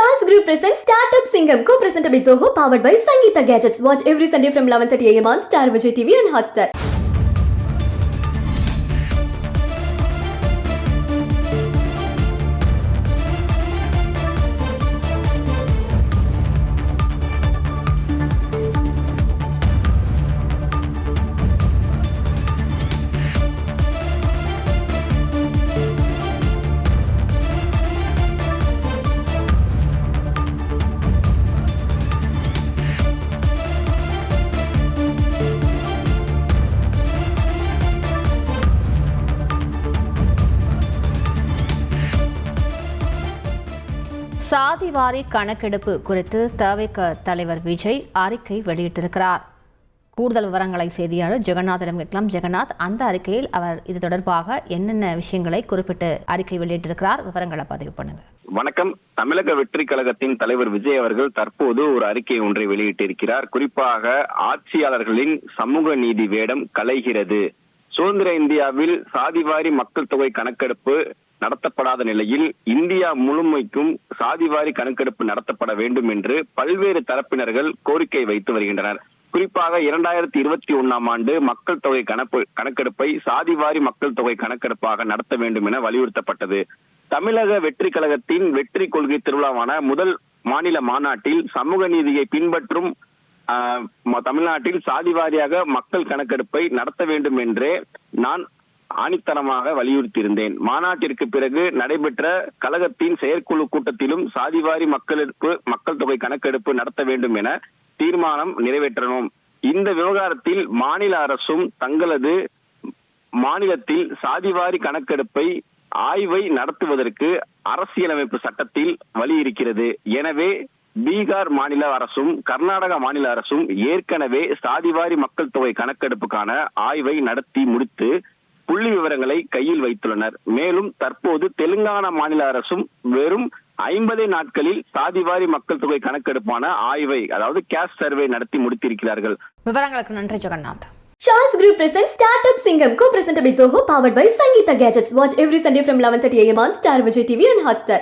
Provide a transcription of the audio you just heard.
Charles Group presents Startup Singham, co-presented by Zoho, powered by Sangeeta Gadgets. Watch every Sunday from 11:30 a.m. on Star Vijay TV and Hotstar. சாதிவாரி கணக்கெடுப்பு குறித்து தவிக தலைவர் விஜய் அறிக்கை வெளியிட்டிருக்கிறார். கூடுதல் விவரங்களை செய்தியாளர் ஜெகநாத்திடம் கேட்கலாம். ஜெகநாத், அந்த அறிக்கையில் அவர் இது தொடர்பாக என்னென்ன விஷயங்களை குறிப்பிட்டு அறிக்கை வெளியிட்டிருக்கிறார், விவரங்களை பதிவு பண்ணுங்க. வணக்கம். தமிழக வெற்றி கழகத்தின் தலைவர் விஜய் அவர்கள் தற்போது ஒரு அறிக்கை ஒன்றை வெளியிட்டிருக்கிறார். குறிப்பாக ஆட்சியாளர்களின் சமூக நீதி வேடம் கலைகிறது. சுதந்திர இந்தியாவில் சாதிவாரி மக்கள் தொகை கணக்கெடுப்பு நடத்தப்படாத நிலையில் இந்தியா முழுமைக்கும் சாதிவாரி கணக்கெடுப்பு நடத்தப்பட வேண்டும் என்று பல்வேறு தரப்பினர்கள் கோரிக்கை வைத்து வருகின்றனர். குறிப்பாக 2021 ஆண்டு மக்கள் தொகை கணக்கெடுப்பை சாதிவாரி மக்கள் தொகை கணக்கெடுப்பாக நடத்த வேண்டும் என வலியுறுத்தப்பட்டது. தமிழக வெற்றி கழகத்தின் வெற்றி கொள்கை திருவிழாவான முதல் மாநில மாநாட்டில் சமூக நீதியை பின்பற்றும் தமிழ்நாட்டில் சாதிவாரியாக மக்கள் கணக்கெடுப்பை நடத்த வேண்டும் என்றே நான் ஆணித்தனமாக வலியுறுத்தியிருந்தேன். மாநாட்டிற்கு பிறகு நடைபெற்ற கழகத்தின் செயற்குழு கூட்டத்திலும் சாதிவாரி மக்கள் தொகை கணக்கெடுப்பு நடத்த வேண்டும் என தீர்மானம் நிறைவேற்றணும். இந்த விவகாரத்தில் மாநில அரசும் தங்களது மாநிலத்தில் சாதிவாரி கணக்கெடுப்பை ஆய்வை நடத்துவதற்கு அரசியலமைப்பு சட்டத்தில் வழி இருக்கிறது. எனவே பீகார் மாநில அரசும் கர்நாடக மாநில அரசும் ஏற்கனவே சாதிவாரி மக்கள் தொகை கணக்கெடுப்புக்கான ஆய்வை நடத்தி முடித்து புள்ளி விவரங்களை கையில் வைத்துள்ளனர். மேலும் தற்போது தெலுங்கானா மாநில அரசும் வெறும் 50 நாட்களில் சாதிவாரி மக்கள் தொகை கணக்கெடுப்பான ஆய்வை, அதாவது கேஸ்ட் சர்வே நடத்தி முடித்திருக்கிறார்கள். விவரங்களுக்கு நன்றி Jagannath. Charles Group presents Startup Singham, co-presented by Zoho, powered by Sangeeta Gadgets. Watch every Sunday from 11:30 a.m. on Star Vijay TV and Hotstar.